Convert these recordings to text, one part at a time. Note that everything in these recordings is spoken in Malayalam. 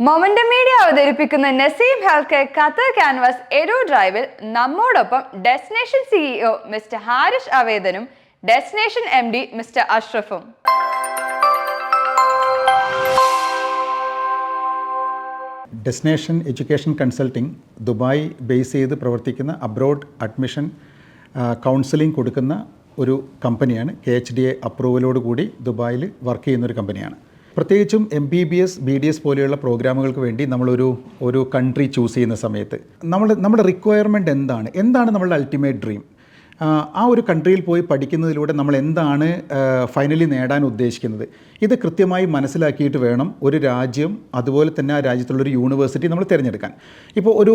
മൊമെന്റം മീഡിയ അവതരിപ്പിക്കുന്ന Naseem health care Qatar canvas എഡോ ഡ്രൈവിൽ നമ്മോടൊപ്പം ഡെസ്റ്റിനേഷൻ സിഇഒ മിസ്റ്റർ ഹാരിഷ് അവേദനും ഡെസ്റ്റിനേഷൻ MD മിസ്റ്റർ അഷ്റഫും. Destination education consulting Dubai base ചെയ്ത് പ്രവർത്തിക്കുന്ന അബ്രോഡ് അഡ്മിഷൻ കൗൺസിലിംഗ് കൊടുക്കുന്ന ഒരു കമ്പനിയാണ്. KHDA അപ്രൂവലോട് കൂടി ദുബായിൽ വർക്ക് ചെയ്യുന്നൊരു കമ്പനിയാണ്. പ്രത്യേകിച്ചും MBBS BDS പോലെയുള്ള പ്രോഗ്രാമുകൾക്ക് വേണ്ടി നമ്മളൊരു കൺട്രി ചൂസ് ചെയ്യുന്ന സമയത്ത് നമ്മുടെ റിക്വയർമെൻറ്റ് എന്താണ് നമ്മളുടെ അൾട്ടിമേറ്റ് ഡ്രീം, ആ ഒരു കൺട്രിയിൽ പോയി പഠിക്കുന്നതിലൂടെ നമ്മൾ എന്താണ് ഫൈനലി നേടാൻ ഉദ്ദേശിക്കുന്നത്, ഇത് കൃത്യമായി മനസ്സിലാക്കിയിട്ട് വേണം ഒരു രാജ്യം, അതുപോലെ തന്നെ ആ രാജ്യത്തുള്ളൊരു യൂണിവേഴ്സിറ്റി നമ്മൾ തിരഞ്ഞെടുക്കാൻ. ഇപ്പോൾ ഒരു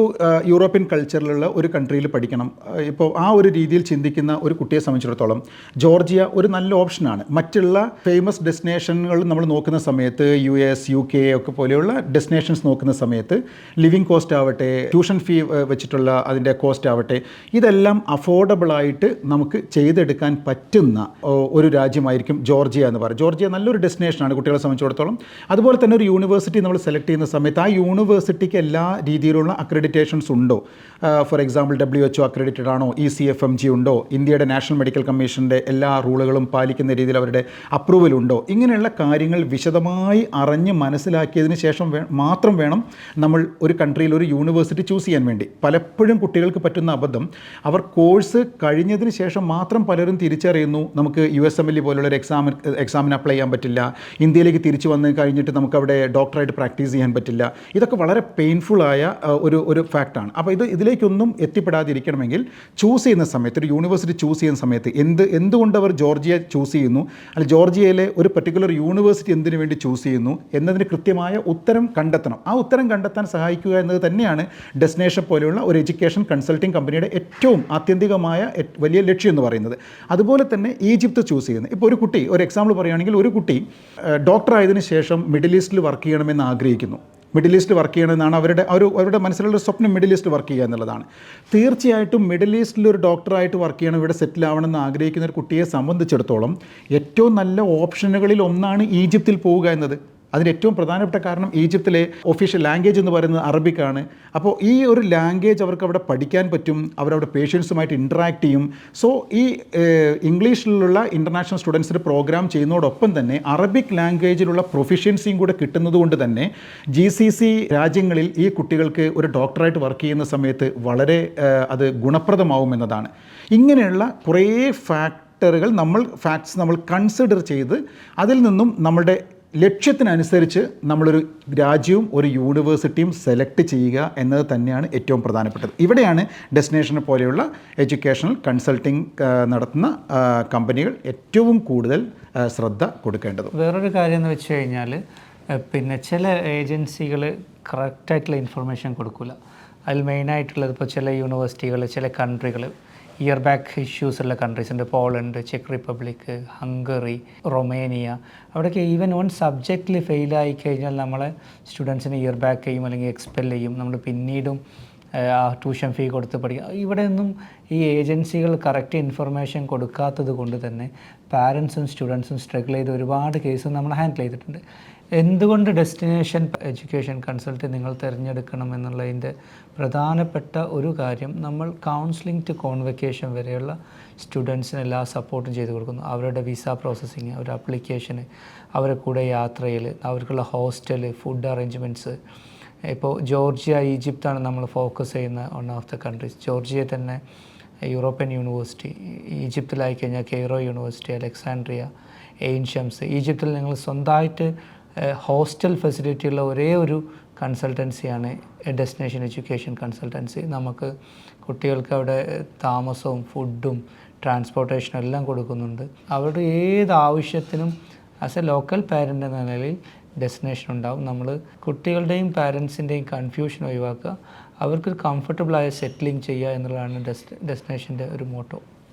യൂറോപ്യൻ കൾച്ചറിലുള്ള ഒരു കൺട്രിയിൽ പഠിക്കണം, ഇപ്പോൾ ആ ഒരു രീതിയിൽ ചിന്തിക്കുന്ന ഒരു കുട്ടിയെ സംബന്ധിച്ചിടത്തോളം ജോർജിയ ഒരു നല്ല ഓപ്ഷനാണ്. മറ്റുള്ള ഫേമസ് ഡെസ്റ്റിനേഷനുകൾ നമ്മൾ നോക്കുന്ന സമയത്ത് US UK ഒക്കെ പോലെയുള്ള ഡെസ്റ്റിനേഷൻസ് നോക്കുന്ന സമയത്ത് ലിവിങ് കോസ്റ്റ് ആവട്ടെ, ട്യൂഷൻ ഫീ വെച്ചിട്ടുള്ള അതിൻ്റെ കോസ്റ്റ് ആവട്ടെ, ഇതെല്ലാം അഫോർഡബിളായിട്ട് നമുക്ക് ചെയ്തെടുക്കാൻ പറ്റുന്ന ഒരു രാജ്യമായിരിക്കും ജോർജിയ എന്ന് പറയും. ജോർജിയ നല്ലൊരു ഡെസ്റ്റിനേഷനാണ് കുട്ടികളെ സംബന്ധിച്ചിടത്തോളം. അതുപോലെ തന്നെ ഒരു യൂണിവേഴ്സിറ്റി നമ്മൾ സെലക്ട് ചെയ്യുന്ന സമയത്ത് ആ യൂണിവേഴ്സിറ്റിക്ക് എല്ലാ രീതിയിലുള്ള അക്രഡിറ്റേഷൻസ് ഉണ്ടോ, ഫോർ എക്സാമ്പിൾ WHO അക്രഡിറ്റഡ് ആണോ, ECFMG ഉണ്ടോ, ഇന്ത്യയുടെ നാഷണൽ മെഡിക്കൽ കമ്മീഷൻ്റെ എല്ലാ റൂളുകളും പാലിക്കുന്ന രീതിയിൽ അവരുടെ അപ്രൂവൽ ഉണ്ടോ, ഇങ്ങനെയുള്ള കാര്യങ്ങൾ വിശദമായി അറിഞ്ഞ് മനസ്സിലാക്കിയതിന് ശേഷം മാത്രം വേണം നമ്മൾ ഒരു കൺട്രിയിൽ ഒരു യൂണിവേഴ്സിറ്റി ചൂസ് ചെയ്യാൻ വേണ്ടി. പലപ്പോഴും കുട്ടികൾക്ക് പറ്റുന്ന അബദ്ധം, അവർ കോഴ്സ് കഴിഞ്ഞതിന് ശേഷം മാത്രം പലരും തിരിച്ചറിയുന്നു നമുക്ക് USMLE പോലുള്ളൊരു എക്സാമിന് അപ്ലൈ ചെയ്യാൻ പറ്റില്ല, ഇന്ത്യയിലേക്ക് തിരിച്ചു വന്ന് കഴിഞ്ഞിട്ട് നമുക്കവിടെ ഡോക്ടറായിട്ട് പ്രാക്ടീസ് ചെയ്യാൻ പറ്റില്ല. ഇതൊക്കെ വളരെ പെയിൻഫുള്ളായ ഒരു ഫാക്റ്റാണ്. അപ്പോൾ ഇതിലേക്കൊന്നും എത്തിപ്പെടാതിരിക്കണമെങ്കിൽ ചൂസ് ചെയ്യുന്ന സമയത്ത്, ഒരു യൂണിവേഴ്സിറ്റി ചൂസ് ചെയ്യുന്ന സമയത്ത് എന്തുകൊണ്ട് അവർ ജോർജിയ ചൂസ് ചെയ്യുന്നു, അല്ലെങ്കിൽ ജോർജിയയിലെ ഒരു പർട്ടിക്കുലർ യൂണിവേഴ്സിറ്റി എന്തിനു വേണ്ടി ചൂസ് ചെയ്യുന്നു എന്നതിന് കൃത്യമായ ഉത്തരം കണ്ടെത്തണം. ആ ഉത്തരം കണ്ടെത്താൻ സഹായിക്കുക എന്നത് തന്നെയാണ് ഡെസ്റ്റിനേഷൻ പോലെയുള്ള ഒരു എഡ്യൂക്കേഷൻ കൺസൾട്ടിംഗ് കമ്പനിയുടെ ഏറ്റവും ആത്യന്തികമായ വലിയ ലക്ഷ്യം എന്ന് പറയുന്നത്. അതുപോലെ തന്നെ ഈജിപ്ത് ചൂസ് ചെയ്യുന്നത്. ഇപ്പോൾ ഒരു കുട്ടി, ഒരു എക്സാമ്പിൾ പറയുകയാണെങ്കിൽ, ഒരു കുട്ടി ഡോക്ടർ ആയതിനു ശേഷം മിഡിൽ ഈസ്റ്റിൽ വർക്ക് ചെയ്യണമെന്ന് ആഗ്രഹിക്കുന്നു. മിഡിൽ ഈസ്റ്റ് വർക്ക് ചെയ്യണമെന്നാണ് അവരുടെ മനസ്സിലുള്ള സ്വപ്നം. മിഡിൽ ഈസ്റ്റ് വർക്ക് ചെയ്യുക എന്നുള്ളതാണ്. തീർച്ചയായിട്ടും മിഡിൽ ഈസ്റ്റിൽ ഒരു ഡോക്ടറായിട്ട് വർക്ക് ചെയ്യണം, ഇവിടെ സെറ്റിൽ ആവണമെന്ന് ആഗ്രഹിക്കുന്ന ഒരു കുട്ടിയെ സംബന്ധിച്ചിടത്തോളം ഏറ്റവും നല്ല ഓപ്ഷനുകളിൽ ഒന്നാണ് ഈജിപ്തിൽ പോവുക എന്നത്. അതിന് ഏറ്റവും പ്രധാനപ്പെട്ട കാരണം ഈജിപ്തിലെ ഒഫീഷ്യൽ ലാംഗ്വേജ് എന്ന് പറയുന്നത് അറബിക്കാണ്. അപ്പോൾ ഈ ഒരു ലാംഗ്വേജ് അവർക്ക് അവിടെ പഠിക്കാൻ പറ്റും, അവരവിടെ പേഷ്യൻസുമായിട്ട് ഇൻട്രാക്ട് ചെയ്യും. സോ ഈ ഇംഗ്ലീഷിലുള്ള ഇൻ്റർനാഷണൽ സ്റ്റുഡൻസിന് പ്രോഗ്രാം ചെയ്യുന്നതോടൊപ്പം തന്നെ അറബിക് ലാംഗ്വേജിലുള്ള പ്രൊഫിഷ്യൻസിയും കൂടെ കിട്ടുന്നത് കൊണ്ട് തന്നെ GCC രാജ്യങ്ങളിൽ ഈ കുട്ടികൾക്ക് ഒരു ഡോക്ടറായിട്ട് വർക്ക് ചെയ്യുന്ന സമയത്ത് വളരെ അത് ഗുണപ്രദമാവുമെന്നതാണ്. ഇങ്ങനെയുള്ള കുറേ ഫാക്ടറുകൾ നമ്മൾ കൺസിഡർ ചെയ്ത് അതിൽ നിന്നും നമ്മളുടെ ലക്ഷ്യത്തിനനുസരിച്ച് നമ്മളൊരു രാജ്യവും ഒരു യൂണിവേഴ്സിറ്റിയും സെലക്ട് ചെയ്യുക എന്നത് തന്നെയാണ് ഏറ്റവും പ്രധാനപ്പെട്ടത്. ഇവിടെയാണ് ഡെസ്റ്റിനേഷനെ പോലെയുള്ള എഡ്യൂക്കേഷണൽ കൺസൾട്ടിംഗ് നടത്തുന്ന കമ്പനികൾ ഏറ്റവും കൂടുതൽ ശ്രദ്ധ കൊടുക്കേണ്ടത്. വേറൊരു കാര്യം എന്ന് വെച്ച് കഴിഞ്ഞാൽ, പിന്നെ ചില ഏജൻസികൾ കറക്റ്റായിട്ടുള്ള ഇൻഫർമേഷൻ കൊടുക്കില്ല. അതിൽ മെയിനായിട്ടുള്ളത് ഇപ്പോൾ ചില യൂണിവേഴ്സിറ്റികൾ, ചില കൺട്രികൾ ഇയർ ബാക്ക് ഇഷ്യൂസ് ഉള്ള കൺട്രീസ് ഉണ്ട്. Poland, check republic, Hungary, Romania. അവിടെയൊക്കെ ഈവൻ വൺ സബ്ജക്റ്റിൽ ഫെയിലായി കഴിഞ്ഞാൽ നമ്മളെ സ്റ്റുഡൻസിനെ ഇയർ ബാക്ക് ചെയ്യും, അല്ലെങ്കിൽ എക്സ്പെൽ ചെയ്യും. നമ്മൾ പിന്നീടും ആ ട്യൂഷൻ ഫീ കൊടുത്ത് പഠിക്കുക. ഇവിടെയൊന്നും ഈ ഏജൻസികൾ കറക്റ്റ് ഇൻഫർമേഷൻ കൊടുക്കാത്തത് കൊണ്ട് തന്നെ പാരൻസും സ്റ്റുഡൻസും സ്ട്രഗിൾ ചെയ്ത് ഒരുപാട് കേസ് നമ്മൾ ഹാൻഡിൽ ചെയ്തിട്ടുണ്ട്. എന്തുകൊണ്ട് ഡെസ്റ്റിനേഷൻ എഡ്യൂക്കേഷൻ കൺസൾട്ട് നിങ്ങൾ തിരഞ്ഞെടുക്കണം എന്നുള്ളതിൻ്റെ പ്രധാനപ്പെട്ട ഒരു കാര്യം, നമ്മൾ കൗൺസിലിംഗ് ടു കോൺവെക്കേഷൻ വരെയുള്ള സ്റ്റുഡൻസിന് എല്ലാ സപ്പോർട്ടും ചെയ്ത് കൊടുക്കുന്നു. അവരുടെ വിസ പ്രോസസ്സിങ്, അവരുടെ അപ്ലിക്കേഷന്, അവരുടെ കൂടെ യാത്രയിൽ, അവർക്കുള്ള ഹോസ്റ്റൽ, ഫുഡ് അറേഞ്ച്മെൻറ്റ്സ്. ഇപ്പോൾ ജോർജിയ, ഈജിപ്താണ് നമ്മൾ ഫോക്കസ് ചെയ്യുന്ന one of the countries. Georgia തന്നെ യൂറോപ്യൻ യൂണിവേഴ്സിറ്റി, ഈജിപ്തിലായി കഴിഞ്ഞാൽ കെയ്റോ യൂണിവേഴ്സിറ്റി, അലക്സാൻഡ്രിയ, എയിൻ ഷംസ്. ഈജിപ്തിൽ നിങ്ങൾ സ്വന്തമായിട്ട് ഹോസ്റ്റൽ ഫെസിലിറ്റിയുള്ള ഒരേ ഒരു കൺസൾട്ടൻസിയാണ് ഡെസ്റ്റിനേഷൻ എഡ്യൂക്കേഷൻ കൺസൾട്ടൻസി. നമുക്ക് കുട്ടികൾക്ക് അവിടെ താമസവും ഫുഡും ട്രാൻസ്പോർട്ടേഷനും എല്ലാം കൊടുക്കുന്നുണ്ട്. അവരുടെ ഏത് ആവശ്യത്തിനും ആസ് എ ലോക്കൽ പാരൻ്റ് എന്ന നിലയിൽ ഡെസ്റ്റിനേഷൻ ഉണ്ടാവും. നമ്മൾ കുട്ടികളുടെയും പാരൻസിൻ്റെയും കൺഫ്യൂഷൻ ഒഴിവാക്കുക, അവർക്ക് കംഫർട്ടബിളായ സെറ്റിലിംഗ് ചെയ്യുക എന്നുള്ളതാണ് ഡെസ്റ്റിനേഷൻ്റെ ഒരു മോട്ടോ.